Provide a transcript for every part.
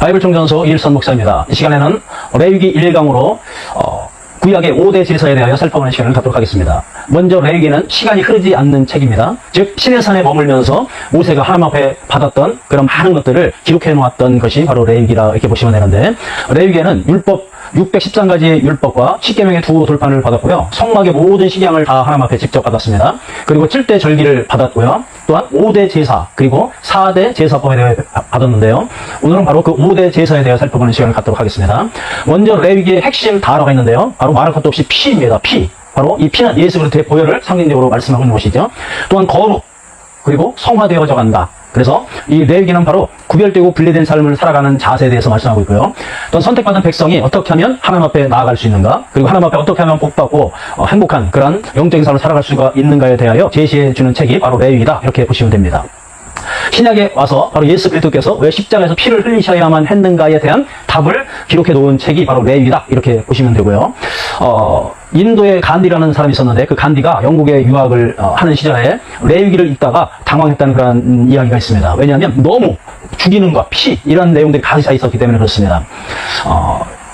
바이블 총전소 이일선 목사입니다. 이 시간에는 레위기 1강으로 구약의 5대 제사에 대하여 살펴보는 시간을 갖도록 하겠습니다. 먼저 레위기는 시간이 흐르지 않는 책입니다. 즉 시내산에 머물면서 모세가 하나님 앞에 받았던 그런 많은 것들을 기록해 놓았던 것이 바로 레위기라 이렇게 보시면 되는데, 레위기에는 율법 613가지의 율법과 십계명의 두 돌판을 받았고요. 성막의 모든 식양을 다 하나님 앞에 직접 받았습니다. 그리고 7대 절기를 받았고요. 또한 5대 제사, 그리고 4대 제사법에 대해 받았는데요. 오늘은 바로 그 5대 제사에 대해 살펴보는 시간을 갖도록 하겠습니다. 먼저 레위기의 핵심 다라가 있는데요. 바로 말할 것도 없이 피입니다. 피. 바로 이 피는 예수 그리스도의 보혈을 상징적으로 말씀하고 있는 것이죠. 또한 거룩, 그리고 성화되어져 간다. 그래서 이 레위기는 바로 구별되고 분리된 삶을 살아가는 자세에 대해서 말씀하고 있고요. 또 선택받은 백성이 어떻게 하면 하나님 앞에 나아갈 수 있는가, 그리고 하나님 앞에 어떻게 하면 복받고 행복한 그런 영적인 삶을 살아갈 수가 있는가에 대하여 제시해 주는 책이 바로 레위기다, 이렇게 보시면 됩니다. 신약에 와서 바로 예수 그리스도께서 왜 십자가에서 피를 흘리셔야만 했는가에 대한 답을 기록해 놓은 책이 바로 레위기다, 이렇게 보시면 되고요. 인도에 간디라는 사람이 있었는데, 그 간디가 영국에 유학을 하는 시절에 레위기를 읽다가 당황했다는 그런 이야기가 있습니다. 왜냐하면 너무 죽이는 것, 피, 이런 내용들이 가득 차 있었기 때문에 그렇습니다.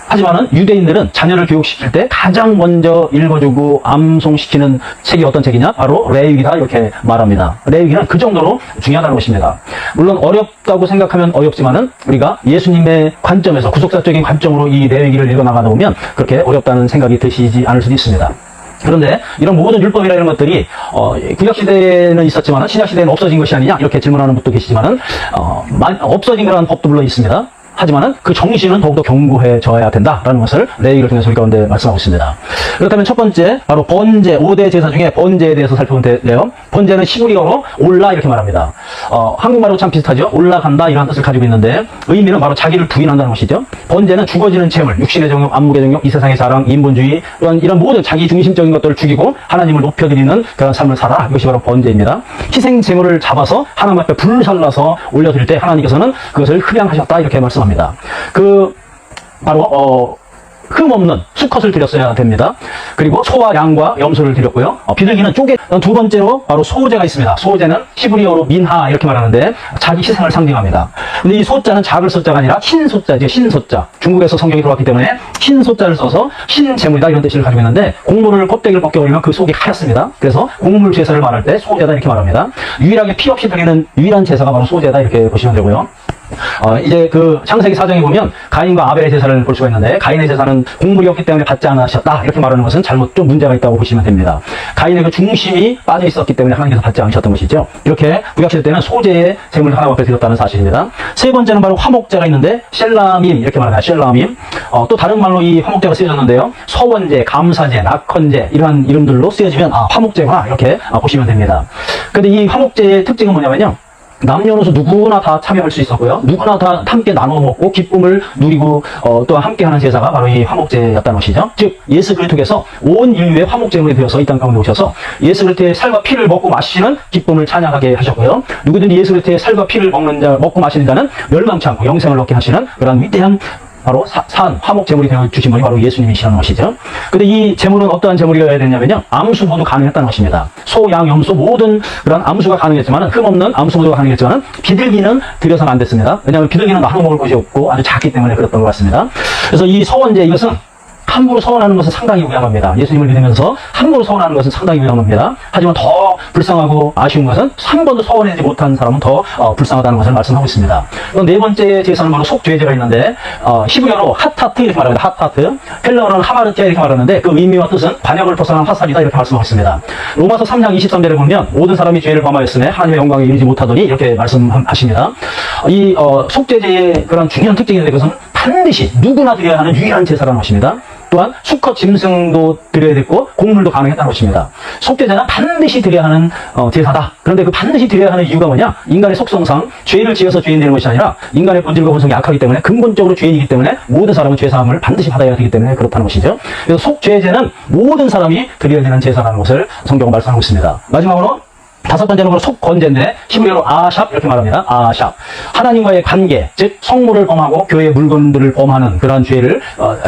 하지만은 유대인들은 자녀를 교육시킬 때 가장 먼저 읽어주고 암송시키는 책이 어떤 책이냐? 바로 레위기다, 이렇게 말합니다. 레위기는 그 정도로 중요하다는 것입니다. 물론 어렵다고 생각하면 어렵지만은 우리가 예수님의 관점에서, 구속사적인 관점으로 이 레위기를 읽어나가다 보면 그렇게 어렵다는 생각이 드시지 않을 수도 있습니다. 그런데 이런 모든 율법이나 이런 것들이 구약시대에는 있었지만 신약시대에는 없어진 것이 아니냐, 이렇게 질문하는 분도 계시지만 없어진 그런 법도 물론 있습니다. 하지만은 그 정신은 더욱더 견고해져야 된다라는 것을 레위기를 통해서 우리 가운데 말씀하고 있습니다. 그렇다면 첫 번째, 바로 번제, 5대 제사 중에 번제에 대해서 살펴보면 돼요. 번제는 히브리어로 올라, 이렇게 말합니다. 한국말로 참 비슷하죠. 올라간다, 이런 뜻을 가지고 있는데 의미는 바로 자기를 부인한다는 것이죠. 번제는 죽어지는 재물, 육신의 정욕, 안목의 정욕, 이 세상의 자랑, 인본주의, 또한 이런 모든 자기 중심적인 것들을 죽이고 하나님을 높여드리는 그런 삶을 살아라, 이것이 바로 번제입니다. 희생 재물을 잡아서 하나님 앞에 불살라서 올려드릴 때 하나님께서는 그것을 흡양하셨다, 이렇게 말씀합니다. 바로 흠없는 수컷을 드렸어야 됩니다. 그리고 소와 양과 염소를 드렸고요. 비둘기는 쪼개. 두 번째로 바로 소제가 있습니다. 소제는 히브리어로 민하, 이렇게 말하는데 자기 희생을 상징합니다. 근데 이 소자는 작을 소자가 아니라 흰 소자죠. 흰 소자. 중국에서 성경이 들어왔기 때문에 흰 소자를 써서 흰 재물이다, 이런 뜻을 가지고 있는데, 곡물을 껍데기를 벗겨버리면 그 속이 하얗습니다. 그래서 곡물 제사를 말할 때 소제다, 이렇게 말합니다. 유일하게 피 없이 드리는 유일한 제사가 바로 소제다, 이렇게 보시면 되고요. 이제 그 창세기 4장에 보면 가인과 아벨의 제사를 볼 수가 있는데, 가인의 제사는 곡물이 없기 때문에 받지 않으셨다, 이렇게 말하는 것은 잘못, 좀 문제가 있다고 보시면 됩니다. 가인의 그 중심이 빠져 있었기 때문에 하나님께서 받지 않으셨던 것이죠. 이렇게 구약시대 때는 소제의 제물을 하나님 앞에 드렸다는 사실입니다. 세 번째는 바로 화목제가 있는데, 셀라밈, 이렇게 말합니다. 셀라밈. 또 다른 말로 이 화목제가 쓰여졌는데요. 서원제, 감사제, 낙헌제, 이러한 이름들로 쓰여지면 화목제구나, 이렇게 보시면 됩니다. 근데 이 화목제의 특징은 뭐냐면요, 남녀노소 누구나 다 참여할 수 있었고요. 누구나 다 함께 나눠 먹고 기쁨을 누리고 또 함께 하는 제사가 바로 이 화목제였다는 것이죠. 즉 예수 그리스도께서 온 인류의 화목제물이 되어서 이 땅 가운데 오셔서 예수 그리스도의 살과 피를 먹고 마시는 기쁨을 찬양하게 하셨고요. 누구든지 예수 그리스도의 살과 피를 먹고 마시는 자는 멸망치 않고 영생을 얻게 하시는 그런 위대한 바로 산 화목 제물이 되어 주신 분이 바로 예수님이시라는 것이죠. 근데 이 제물은 어떠한 제물이어야 되냐면요, 암수 모두 가능했다는 것입니다. 소, 양, 염소 모든 그런 암수가 가능했지만은, 흠없는 암수 모두가 가능했지만은 비둘기는 드려서는 안 됐습니다. 왜냐하면 비둘기는 나눠 먹을 곳이 없고 아주 작기 때문에 그랬던 것 같습니다. 그래서 이 서원제, 이것은 함부로 서원하는 것은 상당히 위험합니다. 예수님을 믿으면서 함부로 서원하는 것은 상당히 위험합니다. 하지만 더 불쌍하고 아쉬운 것은 한 번도 서원하지 못한 사람은 더 불쌍하다는 것을 말씀하고 있습니다. 네 번째 제사는 바로 속죄제가 있는데, 히브리어로 핫하트, 이렇게 말합니다. 핫하트. 헬라어로는 하마르티아, 이렇게 말하는데 그 의미와 뜻은 반역을 벗어난 화살이다, 이렇게 말씀하고 있습니다. 로마서 3장 23절에 보면 모든 사람이 죄를 범하였으며 하나님의 영광에 이르지 못하더니, 이렇게 말씀하십니다. 이 속죄제의 그런 중요한 특징이 있는데, 그것은 반드시 누구나 드려야 하는 유일한 제사라는 것입니다. 또한 수컷 짐승도 드려야 됐고 곡물도 가능했다는 것입니다. 속죄제는 반드시 드려야 하는 제사다. 그런데 그 반드시 드려야 하는 이유가 뭐냐? 인간의 속성상 죄를 지어서 죄인 되는 것이 아니라 인간의 본질과 본성이 약하기 때문에, 근본적으로 죄인이기 때문에 모든 사람은 죄사함을 반드시 받아야 되기 때문에 그렇다는 것이죠. 그래서 속죄제는 모든 사람이 드려야 되는 제사라는 것을 성경은 말씀하고 있습니다. 마지막으로 다섯 번째는 바로 속건제인데 히브리어로 아샵 이렇게 말합니다. 아샵. 하나님과의 관계, 즉 성물을 범하고 교회의 물건들을 범하는 그러한 죄를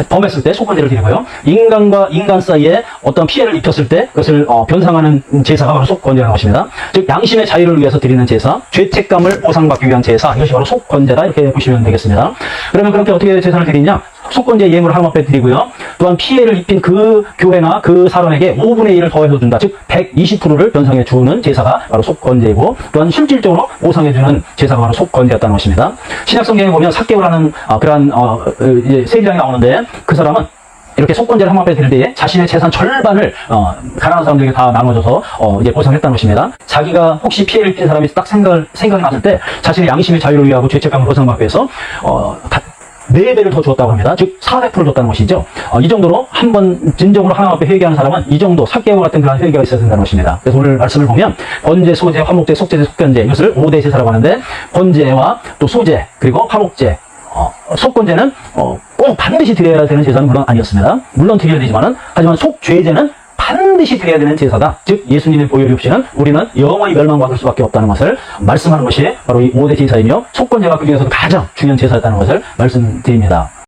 범했을 때 속건제를 드리고요. 인간과 인간 사이에 어떤 피해를 입혔을 때 그것을 변상하는 제사가 바로 속건제라는 것입니다. 즉 양심의 자유를 위해서 드리는 제사, 죄책감을 보상받기 위한 제사, 이것이 바로 속건제다 이렇게 보시면 되겠습니다. 그러면 그렇게 어떻게 제사를 드리냐? 속건제 예물을 하나님 앞에 드리고요. 또한 피해를 입힌 그 교회나 그 사람에게 5분의 1을 더해서 준다. 즉 120%를 변상해 주는 제사가 바로 속건제이고, 또한 실질적으로 보상해 주는 제사가 바로 속건제였다는 것입니다. 신약성경에 보면 삭개오라는 그러한 세리장이 나오는데, 그 사람은 이렇게 속건제를 하나님 앞에 드릴 때에 자신의 재산 절반을 가난한 사람들에게 다 나눠줘서 이제 보상했다는 것입니다. 자기가 혹시 피해를 입힌 사람이 딱 생각이 났을 때 자신의 양심의 자유를 위하고 죄책감을 보상받기 위해서 4배를 더 주었다고 합니다. 즉 400%를 줬다는 것이죠. 이 정도로 한번 진정으로 하나님 앞에 회개하는 사람은 이 정도 삭개오 같은 그런 회개가 있어야 된다는 것입니다. 그래서 오늘 말씀을 보면 번제, 소제, 화목제, 속제제, 속건제, 이것을 5대 제사라고 하는데, 번제와 또 소제, 그리고 화목제, 속건제는 꼭 반드시 드려야 되는 제사는 물론 아니었습니다. 물론 드려야 되지만은, 하지만 속죄제는 반드시 드려야 되는 제사다. 즉 예수님의 보혈이 없이는 우리는 영원히 멸망받을 수밖에 없다는 것을 말씀하는 것이 바로 이 5대 제사이며, 속건제가 그 중에서도 가장 중요한 제사였다는 것을 말씀드립니다.